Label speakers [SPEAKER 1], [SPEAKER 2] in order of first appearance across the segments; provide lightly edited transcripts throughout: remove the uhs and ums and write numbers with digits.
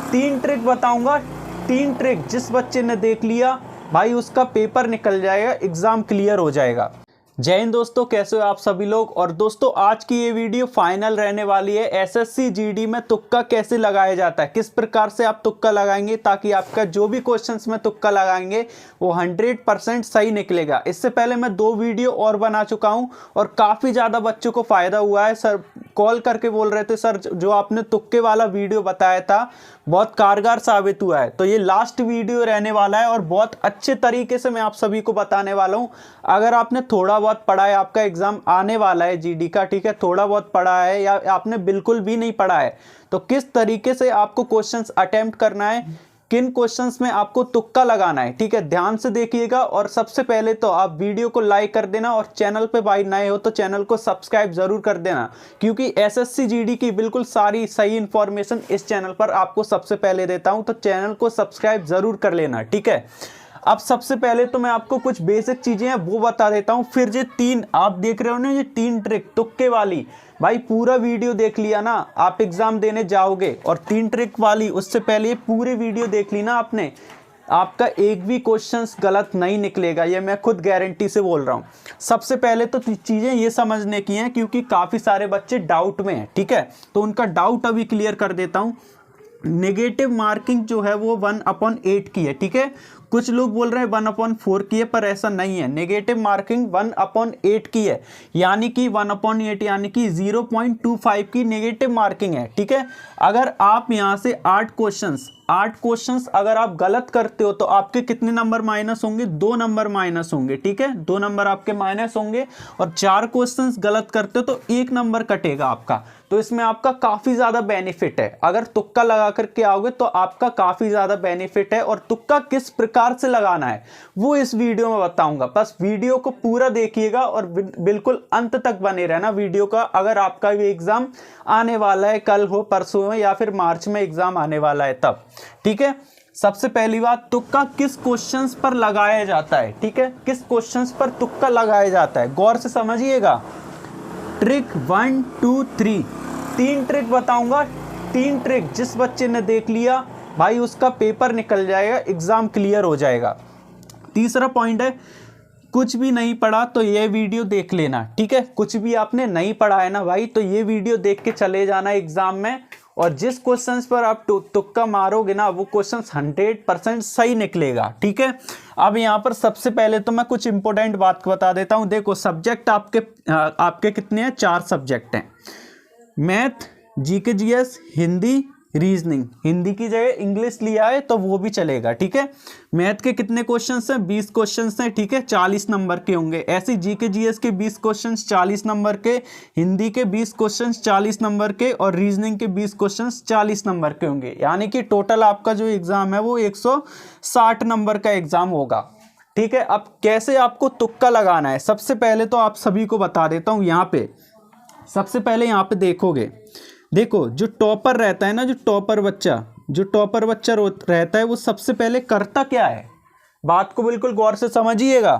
[SPEAKER 1] 3 trick बताऊंगा, 3 trick जिस बच्चे ने देख लिया भाई उसका पेपर निकल जाएगा, एग्जाम क्लियर हो जाएगा। जय हिंद दोस्तों, कैसे हो आप सभी लोग। और दोस्तों आज की ये वीडियो फाइनल रहने वाली है। एसएससी जीडी में तुक्का कैसे लगाया जाता है, किस प्रकार से आप तुक्का लगाएंगे ताकि आपका जो भी क्वेश्चंस में तुक्का लगाएंगे वो 100% सही निकलेगा। इससे पहले मैं 2 वीडियो और बना चुका हूं और काफ़ी ज़्यादा बच्चों को फ़ायदा हुआ है। सर कॉल करके बोल रहे थे सर जो आपने तुक्के वाला वीडियो बताया था बहुत कारगर साबित हुआ है। तो ये लास्ट वीडियो रहने वाला है और बहुत अच्छे तरीके से मैं आप सभी को बताने वाला हूँ। अगर आपने थोड़ा बहुत पढ़ा है, आपका एग्जाम आने वाला है जीडी का, ठीक है, थोड़ा बहुत पढ़ा है या आपने बिल्कुल भी नहीं पढ़ा है, तो किस तरीके से आपको क्वेश्चंस अटेम्प्ट करना है, किन क्वेश्चंस में आपको तुक्का लगाना है, ठीक है, ध्यान से देखिएगा। और सबसे पहले तो आप वीडियो को लाइक कर देना और चैनल पे भाई नए हो तो चैनल को सब्सक्राइब जरूर कर देना, क्योंकि एसएससी जीडी की बिल्कुल सारी सही इंफॉर्मेशन इस चैनल पर आपको सबसे पहले देता हूं, तो चैनल को सब्सक्राइब जरूर कर लेना, ठीक है। अब सबसे पहले तो मैं आपको कुछ बेसिक चीजें हैं वो बता देता हूं, फिर ये 3 आप देख रहे हो ना, ये 3 ट्रिक तुक्के वाली, भाई पूरा वीडियो देख लिया ना, आप एग्जाम देने जाओगे। और 3 ट्रिक वाली उससे पहले पूरी वीडियो देख ली ना आपने, आपका एक भी क्वेश्चंस गलत नहीं निकलेगा, ये मैं खुद गारंटी से बोल रहा हूँ। सबसे पहले तो चीजें ये समझने की हैं क्योंकि काफी सारे बच्चे डाउट में हैं, ठीक है, तो उनका डाउट अभी क्लियर कर देता हूँ। नेगेटिव मार्किंग जो है वो 1/8 की है, ठीक है। कुछ लोग बोल रहे हैं 1/4 की है, पर ऐसा नहीं है। नेगेटिव मार्किंग 1/8 की है, यानी कि 1/8 यानी कि 0.25 की नेगेटिव मार्किंग है, ठीक है। अगर आप यहाँ से 8 क्वेश्चंस अगर आप गलत करते हो तो आपके कितने नंबर माइनस होंगे, 2 नंबर माइनस होंगे, ठीक है, 2 नंबर आपके माइनस होंगे। और 4 क्वेश्चंस गलत करते हो तो 1 नंबर कटेगा आपका। तो इसमें आपका काफी ज्यादा बेनिफिट है, अगर तुक्का लगा करके आओगे तो आपका काफी ज्यादा बेनिफिट है। और तुक्का किस प्रकार से लगाना है वो इस वीडियो में बताऊंगा, बस वीडियो को पूरा देखिएगा और बिल्कुल अंत तक बने रहना वीडियो का। अगर आपका भी एग्जाम आने वाला है, कल हो परसों में या फिर मार्च में एग्जाम आने वाला है तब, ठीक है। सबसे पहली बात, तुक्का किस क्वेश्चंस पर लगाया जाता है, ठीक है, किस क्वेश्चंस पर तुक्का लगाया जाता है, गौर से समझिएगा। ट्रिक 1 2 3, 3 ट्रिक बताऊंगा, 3 ट्रिक जिस बच्चे ने देख लिया भाई उसका पेपर निकल जाएगा, एग्जाम क्लियर हो जाएगा। तीसरा पॉइंट है, कुछ भी नहीं पढ़ा तो ये वीडियो देख लेना, ठीक है। कुछ भी आपने नहीं पढ़ा है ना भाई तो ये वीडियो देख के चले जाना एग्जाम में, और जिस क्वेश्चंस पर आप तुक्का मारोगे ना वो क्वेश्चंस 100% सही निकलेगा, ठीक है। अब यहाँ पर सबसे पहले तो मैं कुछ इंपॉर्टेंट बात बता देता हूँ। देखो सब्जेक्ट आपके कितने हैं, 4 सब्जेक्ट हैं, math, GK GS, Hindi, reasoning. Hindi की जगह इंग्लिश लिया है तो वो भी चलेगा, ठीक है। मैथ के कितने क्वेश्चंस हैं, 20 क्वेश्चंस हैं, ठीक है, 40 नंबर के होंगे। ऐसे जीके जीएस के 20 क्वेश्चंस 40 नंबर के, हिंदी के 20 क्वेश्चंस 40 नंबर के और रीजनिंग के 20 क्वेश्चंस 40 नंबर के होंगे। यानी कि टोटल आपका जो एग्जाम है वो 160 नंबर का एग्जाम होगा, ठीक है। अब कैसे आपको तुक्का लगाना है, सबसे पहले तो आप सभी को बता देता हूँ। यहाँ पे सबसे पहले यहाँ पे देखोगे, देखो जो टॉपर रहता है ना, जो टॉपर बच्चा रहता है वो सबसे पहले करता क्या है, बात को बिल्कुल गौर से समझिएगा,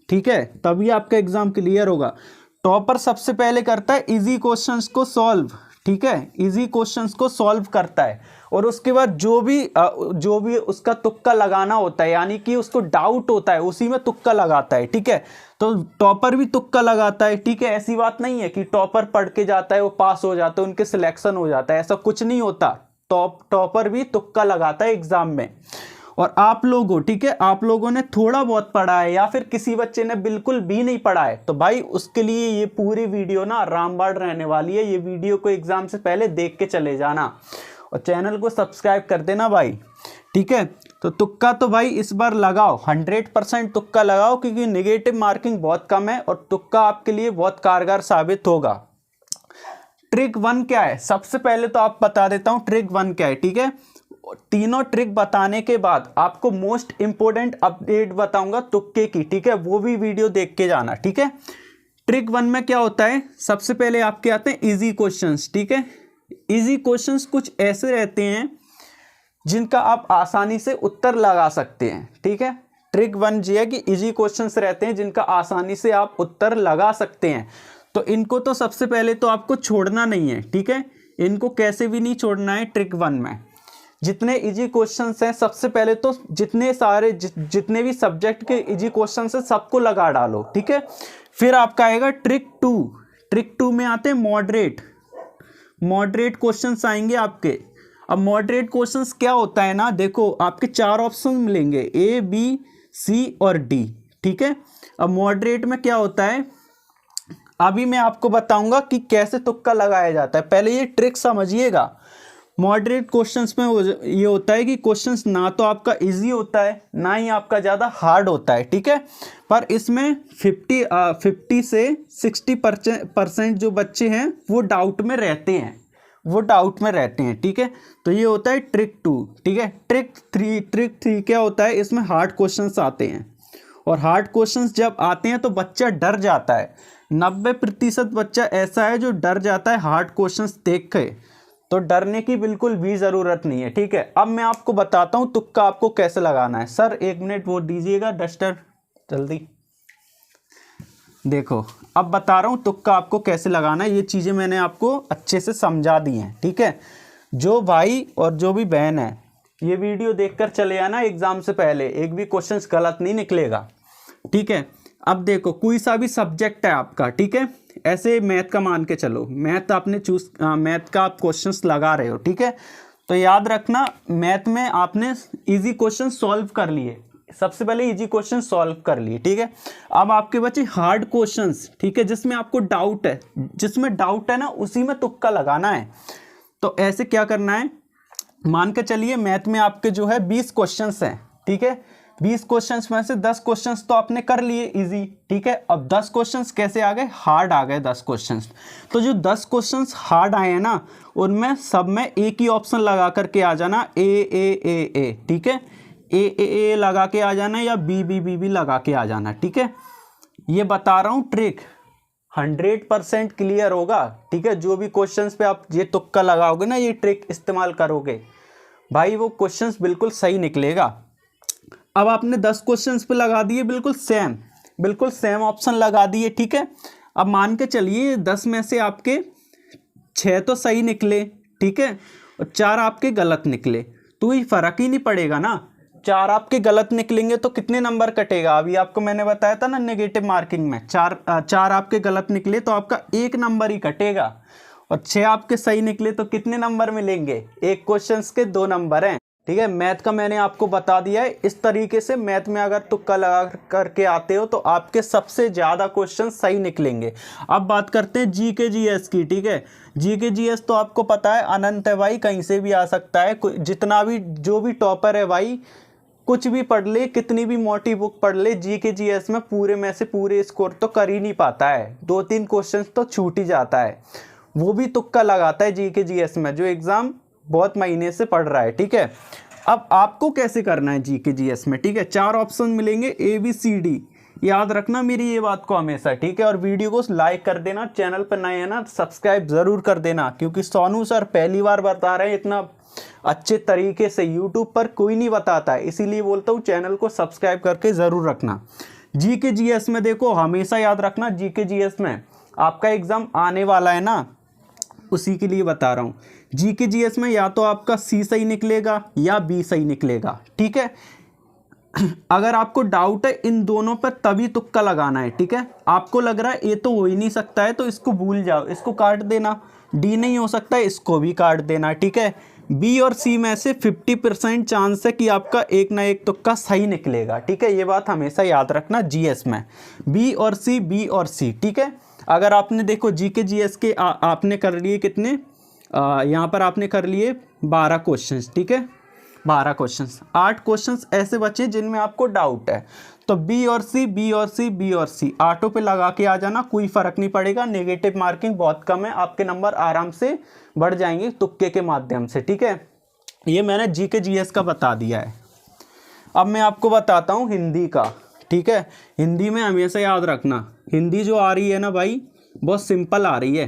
[SPEAKER 1] ठीक है, तभी आपका एग्जाम क्लियर होगा। टॉपर सबसे पहले करता है इजी क्वेश्चंस को सॉल्व, ठीक है, इजी क्वेश्चंस को सॉल्व करता है। और उसके बाद जो भी उसका तुक्का लगाना होता है, यानी कि उसको डाउट होता है उसी में तुक्का लगाता है, ठीक है। तो टॉपर भी तुक्का लगाता है, ठीक है। ऐसी बात नहीं है कि टॉपर पढ़ के जाता है वो पास हो जाता है, उनके सिलेक्शन हो जाता है, ऐसा कुछ नहीं होता। टॉपर भी तुक्का लगाता है एग्जाम में। और आप लोगों, ठीक है, आप लोगों ने थोड़ा बहुत पढ़ा है या फिर किसी बच्चे ने बिल्कुल भी नहीं पढ़ा है तो भाई उसके लिए ये पूरी वीडियो ना रामबाण रहने वाली है। ये वीडियो को एग्जाम से पहले देख के चले जाना और चैनल को सब्सक्राइब कर देना भाई, ठीक है। तो तुक्का तो भाई इस बार लगाओ, 100% तुक्का लगाओ, क्योंकि नेगेटिव मार्किंग बहुत कम है और तुक्का आपके लिए बहुत कारगर साबित होगा। ट्रिक 1 क्या है, सबसे पहले तो आप बता देता हूं ट्रिक 1 क्या है, ठीक है। तीनों ट्रिक बताने के बाद आपको मोस्ट इंपोर्टेंट अपडेट बताऊंगा तुक्के की, ठीक है, वो भी वीडियो देख के जाना, ठीक है। ट्रिक 1 में क्या होता है, सबसे पहले आपके आते हैं इजी क्वेश्चंस, ठीक है। इजी क्वेश्चंस कुछ ऐसे रहते हैं जिनका आप आसानी से उत्तर लगा सकते हैं, ठीक है। ट्रिक 1 ये है कि इजी क्वेश्चंस रहते हैं जिनका आसानी से आप उत्तर लगा सकते हैं। तो इनको तो सबसे पहले तो आपको छोड़ना नहीं है, ठीक है, इनको कैसे भी नहीं छोड़ना है ट्रिक 1 में। जितने इजी क्वेश्चंस हैं सबसे पहले तो जितने भी सब्जेक्ट के इजी क्वेश्चंस हैं सबको लगा डालो, ठीक है। फिर आपका आएगा ट्रिक टू में आते हैं मॉडरेट क्वेश्चंस आएंगे आपके। अब मॉडरेट क्वेश्चंस क्या होता है ना, देखो आपके 4 ऑप्शन मिलेंगे A B C और D, ठीक है। अब मॉडरेट में क्या होता है अभी मैं आपको बताऊंगा कि कैसे तुक्का लगाया जाता है, पहले ये ट्रिक समझिएगा। मॉडरेट क्वेश्चंस में ये होता है कि क्वेश्चंस ना तो आपका इजी होता है ना ही आपका ज़्यादा हार्ड होता है, ठीक है। पर इसमें 50 से 60% जो बच्चे हैं वो डाउट में रहते हैं, ठीक है। तो ये होता है ट्रिक 2, ठीक है। ट्रिक थ्री क्या होता है, इसमें हार्ड क्वेश्चंस आते हैं और हार्ड क्वेश्चंस जब आते हैं तो बच्चा डर जाता है। 90% बच्चा ऐसा है जो डर जाता है हार्ड क्वेश्चंस देख के, तो डरने की बिल्कुल भी ज़रूरत नहीं है, ठीक है। अब मैं आपको बताता हूँ तुक्का आपको कैसे लगाना है। सर 1 मिनट वो दीजिएगा डस्टर जल्दी। देखो अब बता रहा हूँ तुक्का आपको कैसे लगाना है, ये चीज़ें मैंने आपको अच्छे से समझा दी हैं, ठीक है। जो भाई और जो भी बहन है ये वीडियो देखकर चले आना, एग्ज़ाम से पहले एक भी क्वेश्चन गलत नहीं निकलेगा, ठीक है। अब देखो कोई सा भी सब्जेक्ट है आपका, ठीक है, ऐसे मैथ का मान के चलो, मैथ आपने मैथ का आप क्वेश्चंस लगा रहे हो, ठीक है। तो याद रखना मैथ में आपने इजी क्वेश्चन सॉल्व कर लिए, सबसे पहले इजी क्वेश्चन सॉल्व कर लिए, ठीक है। अब आपके बचे हार्ड क्वेश्चंस, ठीक है, जिसमें आपको डाउट है ना उसी में तुक्का लगाना है। तो ऐसे क्या करना है, मान के चलिए मैथ में आपके जो है 20 क्वेश्चंस हैं, ठीक है। 20 क्वेश्चंस में से 10 क्वेश्चंस तो आपने कर लिए इजी, ठीक है। अब 10 क्वेश्चंस कैसे आ गए, हार्ड आ गए 10 क्वेश्चंस। तो जो 10 क्वेश्चंस हार्ड आए हैं ना उनमें सब में एक ही ऑप्शन लगा करके आ जाना, ए, ठीक है। ए लगा के आ जाना या बी लगा के आ जाना, ठीक है। ये बता रहा हूँ ट्रिक 100% क्लियर होगा, ठीक है। जो भी क्वेश्चंस पे आप ये तुक्का लगाओगे ना, ये ट्रिक इस्तेमाल करोगे भाई, वो क्वेश्चंस बिल्कुल सही निकलेगा। अब आपने 10 क्वेश्चंस पे लगा दिए बिल्कुल सेम ऑप्शन लगा दिए, ठीक है। अब मान के चलिए 10 में से आपके 6 तो सही निकले, ठीक है, और 4 आपके गलत निकले, तो ये फर्क ही नहीं पड़ेगा ना। 4 आपके गलत निकलेंगे तो कितने नंबर कटेगा, अभी आपको मैंने बताया था ना नेगेटिव मार्किंग में, 4 आपके गलत निकले तो आपका 1 नंबर ही कटेगा, और 6 आपके सही निकले तो कितने नंबर मिलेंगे, एक क्वेश्चन के 2 नंबर हैं, ठीक है। मैथ का मैंने आपको बता दिया है। इस तरीके से मैथ में अगर तुक्का लगा करके आते हो तो आपके सबसे ज़्यादा क्वेश्चन सही निकलेंगे। अब बात करते हैं जीके जीएस की, ठीक है। जीके जीएस तो आपको पता है अनंत है भाई, कहीं से भी आ सकता है, जितना भी जो भी टॉपर है भाई कुछ भी पढ़ ले, कितनी भी मोटी बुक पढ़ ले, जीके जीएस में पूरे में से पूरे स्कोर तो कर ही नहीं पाता है, 2-3 क्वेश्चन तो छूट ही जाता है। वो भी तुक्का लगाता है जीके जीएस में जो एग्ज़ाम बहुत महीने से पढ़ रहा है, ठीक है। अब आपको कैसे करना है जीके जीएस में, ठीक है। 4 ऑप्शन मिलेंगे ABCD, याद रखना मेरी ये बात को हमेशा, ठीक है। और वीडियो को लाइक कर देना, चैनल पर नए हैं ना सब्सक्राइब ज़रूर कर देना, क्योंकि सोनू सर पहली बार बता रहे हैं, इतना अच्छे तरीके से यूट्यूब पर कोई नहीं बताता है, इसीलिए बोलता हूँ चैनल को सब्सक्राइब करके ज़रूर रखना। जीके जीएस में देखो हमेशा याद रखना, जीके जीएस में आपका एग्ज़ाम आने वाला है ना, उसी के लिए बता रहा हूँ। जीके जीएस में या तो आपका C सही निकलेगा या B सही निकलेगा, ठीक है। अगर आपको डाउट है इन दोनों पर तभी तुक्का लगाना है, ठीक है। आपको लग रहा है ये तो हो ही नहीं सकता है तो इसको भूल जाओ, इसको काट देना। D नहीं हो सकता है, इसको भी काट देना, ठीक है। B और C में से 50% चांस है कि आपका एक ना एक तुक्का सही निकलेगा, ठीक है। ये बात हमेशा याद रखना जीएस में, B और C, ठीक है। अगर आपने देखो जीके जीएस के आपने कर लिए कितने, यहाँ पर आपने कर लिए 12 क्वेश्चंस, ठीक है, 12 क्वेश्चंस, 8 क्वेश्चंस ऐसे बचे जिनमें आपको डाउट है, तो B और C आठों पे लगा के आ जाना, कोई फ़र्क नहीं पड़ेगा, नेगेटिव मार्किंग बहुत कम है, आपके नंबर आराम से बढ़ जाएंगे तुक्के के माध्यम से, ठीक है। ये मैंने जीके जीएस का बता दिया है। अब मैं आपको बताता हूँ हिंदी का, ठीक है। हिंदी में हमेशा याद रखना, हिंदी जो आ रही है ना भाई बहुत सिंपल आ रही है,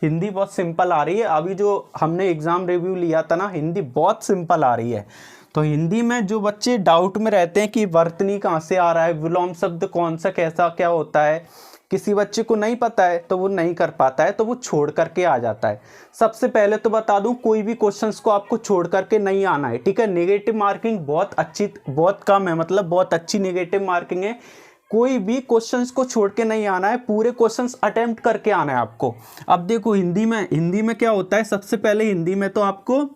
[SPEAKER 1] हिंदी बहुत सिंपल आ रही है। अभी जो हमने एग्ज़ाम रिव्यू लिया था ना, हिंदी बहुत सिंपल आ रही है। तो हिंदी में जो बच्चे डाउट में रहते हैं कि वर्तनी कहाँ से आ रहा है, विलोम शब्द कौन सा कैसा क्या होता है, किसी बच्चे को नहीं पता है तो वो नहीं कर पाता है, तो वो छोड़ करके आ जाता है। सबसे पहले तो बता दूं, कोई भी क्वेश्चंस को आपको छोड़ करके नहीं आना है, ठीक है। नेगेटिव मार्किंग बहुत कम है, मतलब बहुत अच्छी नेगेटिव मार्किंग है। कोई भी क्वेश्चंस को छोड़ के नहीं आना है, पूरे क्वेश्चंस अटेम्प्ट करके आना है आपको। अब देखो हिंदी में क्या होता है, सबसे पहले हिंदी में तो आपको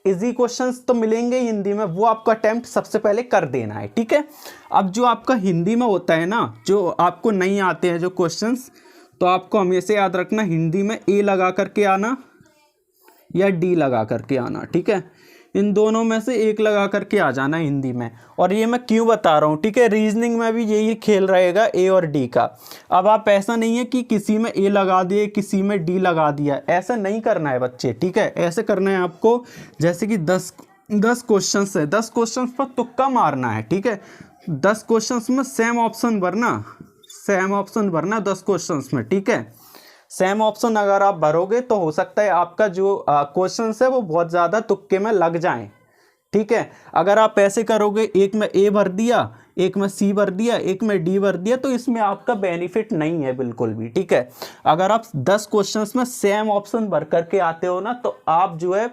[SPEAKER 1] इजी क्वेश्चंस तो मिलेंगे हिंदी में, वो आपको अटेम्प्ट सबसे पहले कर देना है, ठीक है। अब जो आपका हिंदी में होता है ना, जो आपको नहीं आते हैं जो क्वेश्चंस, तो आपको हमेशा याद रखना हिंदी में ए लगा करके आना या डी लगा करके आना, ठीक है। इन दोनों में से एक लगा करके आ जाना हिंदी में। और ये मैं क्यों बता रहा हूँ, ठीक है, रीजनिंग में भी यही खेल रहेगा ए और डी का। अब आप ऐसा नहीं है कि किसी में ए लगा दिए किसी में डी लगा दिया, ऐसा नहीं करना है बच्चे, ठीक है। ऐसे करना है आपको, जैसे कि 10 क्वेश्चंस है, 10 क्वेश्चंस पर तुक्का मारना है, ठीक है। 10 क्वेश्चंस में सेम ऑप्शन भरना 10 क्वेश्चंस में, ठीक है। सेम ऑप्शन अगर आप भरोगे तो हो सकता है आपका जो क्वेश्चन है वो बहुत ज़्यादा तुक्के में लग जाएं, ठीक है। अगर आप ऐसे करोगे, एक में ए भर दिया, एक में सी भर दिया, एक में डी भर दिया, तो इसमें आपका बेनिफिट नहीं है बिल्कुल भी, ठीक है। अगर आप 10 क्वेश्चंस में सेम ऑप्शन भर करके आते हो ना, तो आप जो है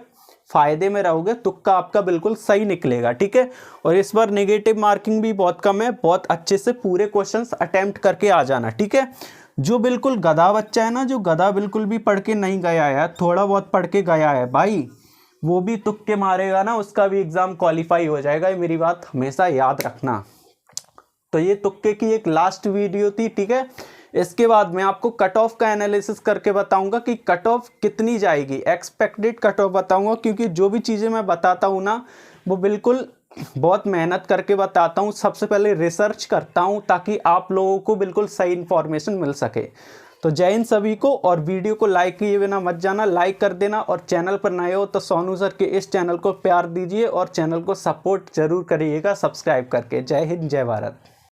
[SPEAKER 1] फायदे में रहोगे, तुक्का आपका बिल्कुल सही निकलेगा, ठीक है। और इस बार नेगेटिव मार्किंग भी बहुत कम है, बहुत अच्छे से पूरे क्वेश्चंस अटेम्प्ट करके आ जाना, ठीक है। जो बिल्कुल गधा बच्चा है ना, जो गधा बिल्कुल भी पढ़ के नहीं गया है, थोड़ा बहुत पढ़ के गया है भाई, वो भी तुक्के मारेगा ना, उसका भी एग्जाम क्वालिफाई हो जाएगा, ये मेरी बात हमेशा याद रखना। तो ये तुक्के की एक लास्ट वीडियो थी, ठीक है। इसके बाद मैं आपको कट ऑफ का एनालिसिस करके बताऊंगा कि कट ऑफ कितनी जाएगी, एक्सपेक्टेड कट ऑफ बताऊंगा, क्योंकि जो भी चीज़ें मैं बताता हूँ ना, वो बिल्कुल बहुत मेहनत करके बताता हूँ। सबसे पहले रिसर्च करता हूँ ताकि आप लोगों को बिल्कुल सही इन्फॉर्मेशन मिल सके। तो जय हिंद सभी को, और वीडियो को लाइक किए बिना मत जाना, लाइक कर देना, और चैनल पर नए हो तो सोनू सर के इस चैनल को प्यार दीजिए और चैनल को सपोर्ट जरूर करिएगा सब्सक्राइब करके। जय हिंद, जय भारत।